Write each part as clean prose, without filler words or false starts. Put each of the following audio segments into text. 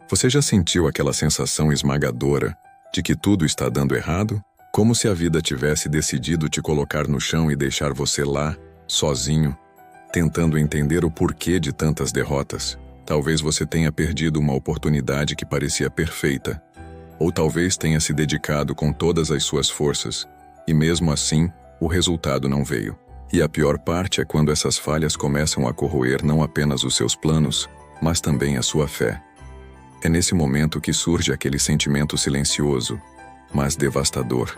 Você já sentiu aquela sensação esmagadora de que tudo está dando errado? Como se a vida tivesse decidido te colocar no chão e deixar você lá, sozinho, tentando entender o porquê de tantas derrotas? Talvez você tenha perdido uma oportunidade que parecia perfeita, ou talvez tenha se dedicado com todas as suas forças, e mesmo assim, o resultado não veio. E a pior parte é quando essas falhas começam a corroer não apenas os seus planos, mas também a sua fé. É nesse momento que surge aquele sentimento silencioso, mas devastador.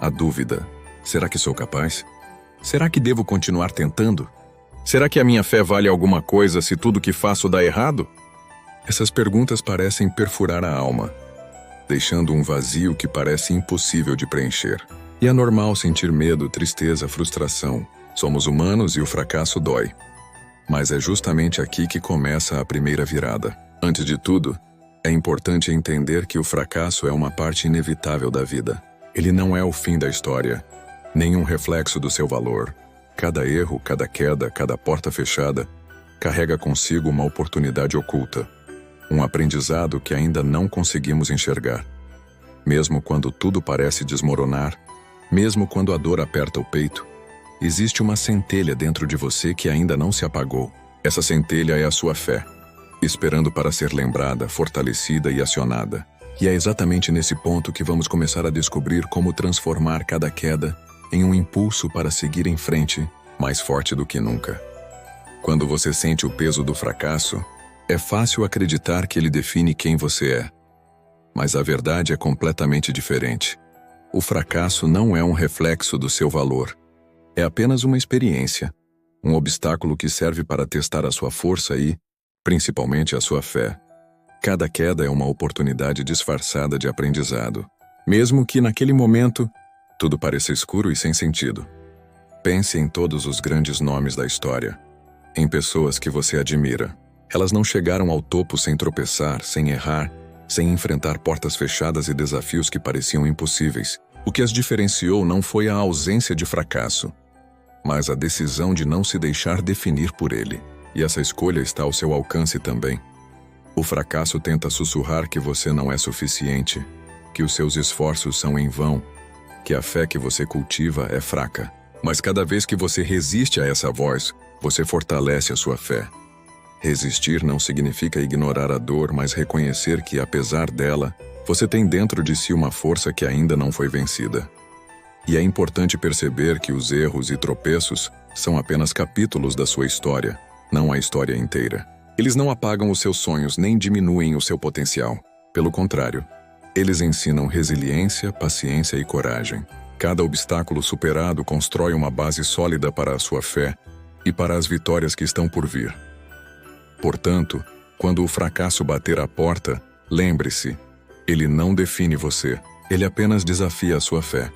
A dúvida: será que sou capaz? Será que devo continuar tentando? Será que a minha fé vale alguma coisa se tudo que faço dá errado? Essas perguntas parecem perfurar a alma, deixando um vazio que parece impossível de preencher. E é normal sentir medo, tristeza, frustração. Somos humanos e o fracasso dói. Mas é justamente aqui que começa a primeira virada. Antes de tudo, é importante entender que o fracasso é uma parte inevitável da vida. Ele não é o fim da história, nem um reflexo do seu valor. Cada erro, cada queda, cada porta fechada, carrega consigo uma oportunidade oculta, um aprendizado que ainda não conseguimos enxergar. Mesmo quando tudo parece desmoronar, mesmo quando a dor aperta o peito, existe uma centelha dentro de você que ainda não se apagou. Essa centelha é a sua fé, esperando para ser lembrada, fortalecida e acionada. E é exatamente nesse ponto que vamos começar a descobrir como transformar cada queda em um impulso para seguir em frente, mais forte do que nunca. Quando você sente o peso do fracasso, é fácil acreditar que ele define quem você é. Mas a verdade é completamente diferente. O fracasso não é um reflexo do seu valor. É apenas uma experiência, um obstáculo que serve para testar a sua força e, principalmente, a sua fé. Cada queda é uma oportunidade disfarçada de aprendizado, mesmo que naquele momento tudo pareça escuro e sem sentido. Pense em todos os grandes nomes da história, em pessoas que você admira. Elas não chegaram ao topo sem tropeçar, sem errar, sem enfrentar portas fechadas e desafios que pareciam impossíveis. O que as diferenciou não foi a ausência de fracasso, mas a decisão de não se deixar definir por ele. E essa escolha está ao seu alcance também. O fracasso tenta sussurrar que você não é suficiente, que os seus esforços são em vão, que a fé que você cultiva é fraca. Mas cada vez que você resiste a essa voz, você fortalece a sua fé. Resistir não significa ignorar a dor, mas reconhecer que, apesar dela, você tem dentro de si uma força que ainda não foi vencida. E é importante perceber que os erros e tropeços são apenas capítulos da sua história, não a história inteira. Eles não apagam os seus sonhos nem diminuem o seu potencial. Pelo contrário, eles ensinam resiliência, paciência e coragem. Cada obstáculo superado constrói uma base sólida para a sua fé e para as vitórias que estão por vir. Portanto, quando o fracasso bater à porta, lembre-se, ele não define você, ele apenas desafia a sua fé.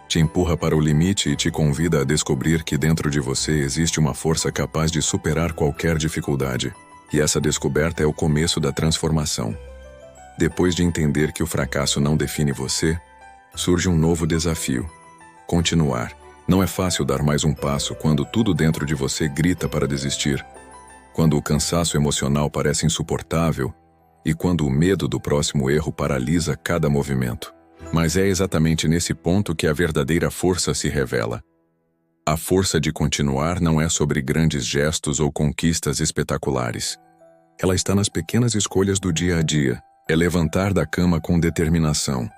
Te empurra para o limite e te convida a descobrir que dentro de você existe uma força capaz de superar qualquer dificuldade. E essa descoberta é o começo da transformação. Depois de entender que o fracasso não define você, surge um novo desafio: continuar. Não é fácil dar mais um passo quando tudo dentro de você grita para desistir, quando o cansaço emocional parece insuportável e quando o medo do próximo erro paralisa cada movimento. Mas é exatamente nesse ponto que a verdadeira força se revela. A força de continuar não é sobre grandes gestos ou conquistas espetaculares. Ela está nas pequenas escolhas do dia a dia. É levantar da cama com determinação,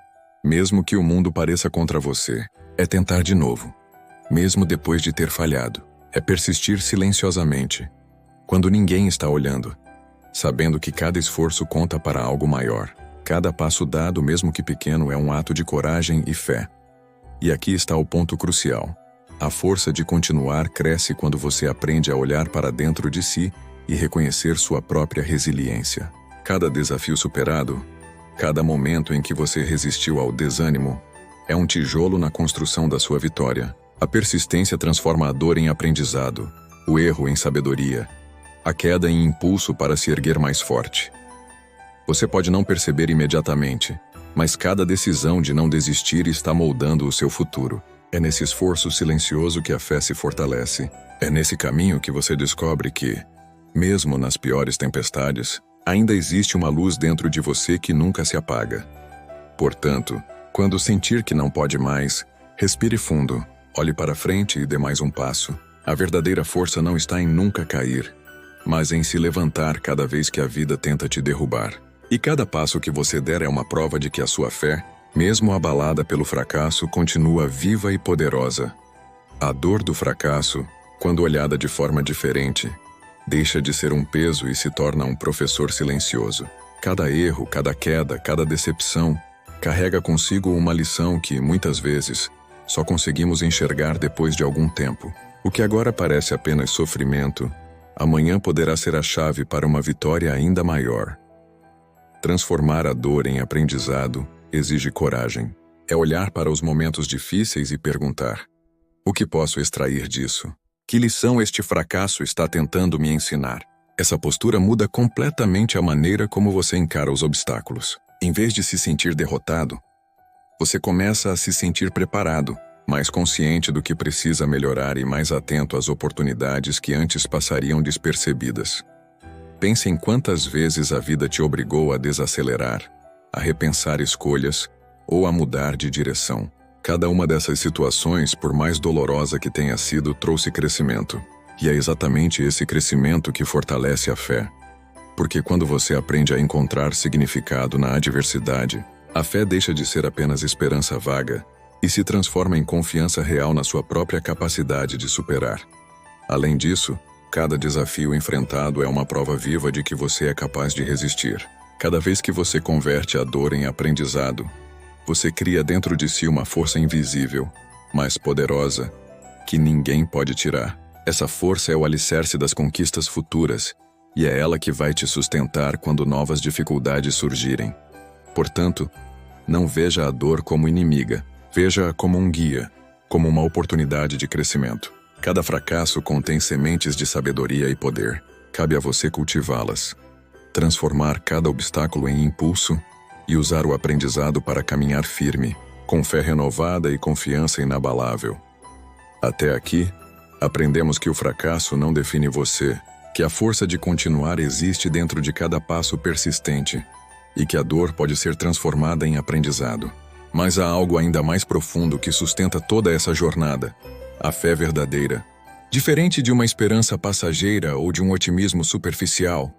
mesmo que o mundo pareça contra você. É tentar de novo, mesmo depois de ter falhado. É persistir silenciosamente, quando ninguém está olhando, sabendo que cada esforço conta para algo maior. Cada passo dado, mesmo que pequeno, é um ato de coragem e fé. E aqui está o ponto crucial. A força de continuar cresce quando você aprende a olhar para dentro de si e reconhecer sua própria resiliência. Cada desafio superado, cada momento em que você resistiu ao desânimo, é um tijolo na construção da sua vitória. A persistência transforma a dor em aprendizado, o erro em sabedoria, a queda em impulso para se erguer mais forte. Você pode não perceber imediatamente, mas cada decisão de não desistir está moldando o seu futuro. É nesse esforço silencioso que a fé se fortalece. É nesse caminho que você descobre que, mesmo nas piores tempestades, Ainda existe uma luz dentro de você que nunca se apaga. Portanto, quando sentir que não pode mais, respire fundo, olhe para frente e dê mais um passo. A verdadeira força não está em nunca cair, mas em se levantar cada vez que a vida tenta te derrubar. E cada passo que você der é uma prova de que a sua fé, mesmo abalada pelo fracasso, continua viva e poderosa. A dor do fracasso, quando olhada de forma diferente, deixa de ser um peso e se torna um professor silencioso. Cada erro, cada queda, cada decepção carrega consigo uma lição que, muitas vezes, só conseguimos enxergar depois de algum tempo. O que agora parece apenas sofrimento, amanhã poderá ser a chave para uma vitória ainda maior. Transformar a dor em aprendizado exige coragem. É olhar para os momentos difíceis e perguntar: o que posso extrair disso? Que lição este fracasso está tentando me ensinar? Essa postura muda completamente a maneira como você encara os obstáculos. Em vez de se sentir derrotado, você começa a se sentir preparado, mais consciente do que precisa melhorar e mais atento às oportunidades que antes passariam despercebidas. Pense em quantas vezes a vida te obrigou a desacelerar, a repensar escolhas ou a mudar de direção. Cada uma dessas situações, por mais dolorosa que tenha sido, trouxe crescimento. E é exatamente esse crescimento que fortalece a fé. Porque quando você aprende a encontrar significado na adversidade, a fé deixa de ser apenas esperança vaga e se transforma em confiança real na sua própria capacidade de superar. Além disso, cada desafio enfrentado é uma prova viva de que você é capaz de resistir. Cada vez que você converte a dor em aprendizado, você cria dentro de si uma força invisível, mais poderosa, que ninguém pode tirar. Essa força é o alicerce das conquistas futuras, e é ela que vai te sustentar quando novas dificuldades surgirem. Portanto, não veja a dor como inimiga, veja-a como um guia, como uma oportunidade de crescimento. Cada fracasso contém sementes de sabedoria e poder. Cabe a você cultivá-las, transformar cada obstáculo em impulso e usar o aprendizado para caminhar firme, com fé renovada e confiança inabalável. Até aqui, aprendemos que o fracasso não define você, que a força de continuar existe dentro de cada passo persistente e que a dor pode ser transformada em aprendizado. Mas há algo ainda mais profundo que sustenta toda essa jornada: a fé verdadeira. Diferente de uma esperança passageira ou de um otimismo superficial,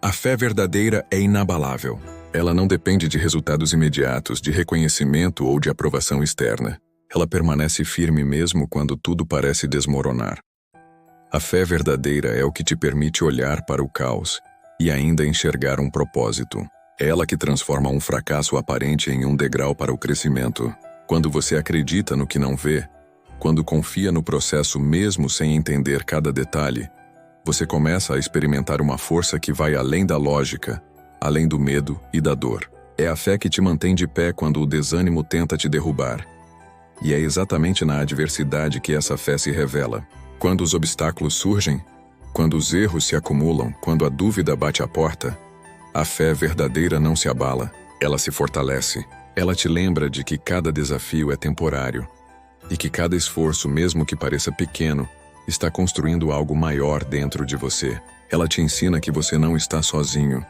a fé verdadeira é inabalável. Ela não depende de resultados imediatos, de reconhecimento ou de aprovação externa. Ela permanece firme mesmo quando tudo parece desmoronar. A fé verdadeira é o que te permite olhar para o caos e ainda enxergar um propósito. É ela que transforma um fracasso aparente em um degrau para o crescimento. Quando você acredita no que não vê, quando confia no processo mesmo sem entender cada detalhe, você começa a experimentar uma força que vai além da lógica, além do medo e da dor. É a fé que te mantém de pé quando o desânimo tenta te derrubar. E é exatamente na adversidade que essa fé se revela. Quando os obstáculos surgem, quando os erros se acumulam, quando a dúvida bate à porta, a fé verdadeira não se abala, ela se fortalece. Ela te lembra de que cada desafio é temporário e que cada esforço, mesmo que pareça pequeno, está construindo algo maior dentro de você. Ela te ensina que você não está sozinho,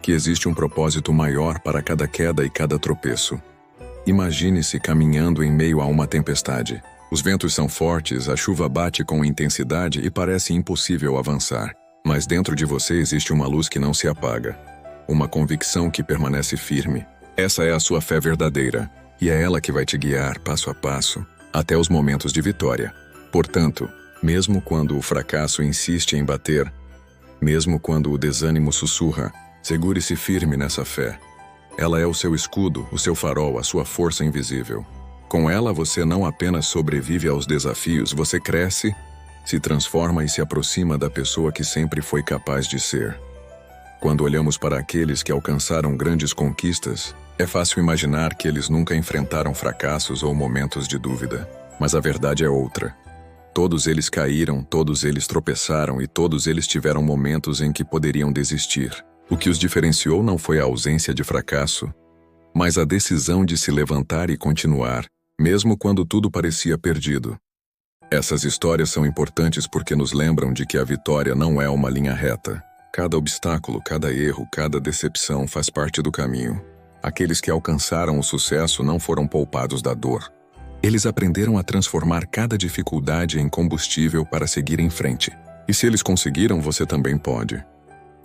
que existe um propósito maior para cada queda e cada tropeço. Imagine-se caminhando em meio a uma tempestade. Os ventos são fortes, a chuva bate com intensidade e parece impossível avançar. Mas dentro de você existe uma luz que não se apaga. Uma convicção que permanece firme. Essa é a sua fé verdadeira, e é ela que vai te guiar passo a passo, até os momentos de vitória. Portanto, mesmo quando o fracasso insiste em bater, mesmo quando o desânimo sussurra, segure-se firme nessa fé. Ela é o seu escudo, o seu farol, a sua força invisível. Com ela você não apenas sobrevive aos desafios, você cresce, se transforma e se aproxima da pessoa que sempre foi capaz de ser. Quando olhamos para aqueles que alcançaram grandes conquistas, é fácil imaginar que eles nunca enfrentaram fracassos ou momentos de dúvida. Mas a verdade é outra. Todos eles caíram, todos eles tropeçaram e todos eles tiveram momentos em que poderiam desistir. O que os diferenciou não foi a ausência de fracasso, mas a decisão de se levantar e continuar, mesmo quando tudo parecia perdido. Essas histórias são importantes porque nos lembram de que a vitória não é uma linha reta. Cada obstáculo, cada erro, cada decepção faz parte do caminho. Aqueles que alcançaram o sucesso não foram poupados da dor. Eles aprenderam a transformar cada dificuldade em combustível para seguir em frente. E se eles conseguiram, você também pode.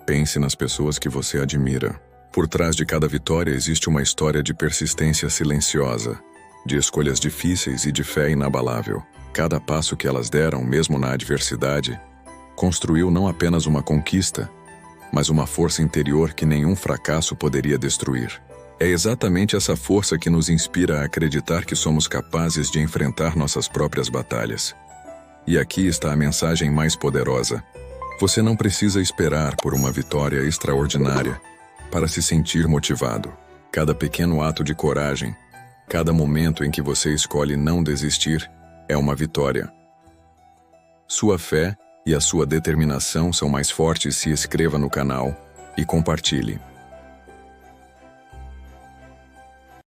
Pense nas pessoas que você admira. Por trás de cada vitória existe uma história de persistência silenciosa, de escolhas difíceis e de fé inabalável. Cada passo que elas deram, mesmo na adversidade, construiu não apenas uma conquista, mas uma força interior que nenhum fracasso poderia destruir. É exatamente essa força que nos inspira a acreditar que somos capazes de enfrentar nossas próprias batalhas. E aqui está a mensagem mais poderosa. Você não precisa esperar por uma vitória extraordinária para se sentir motivado. Cada pequeno ato de coragem, cada momento em que você escolhe não desistir, é uma vitória. Sua fé e a sua determinação são mais fortes. Se inscreva no canal e compartilhe.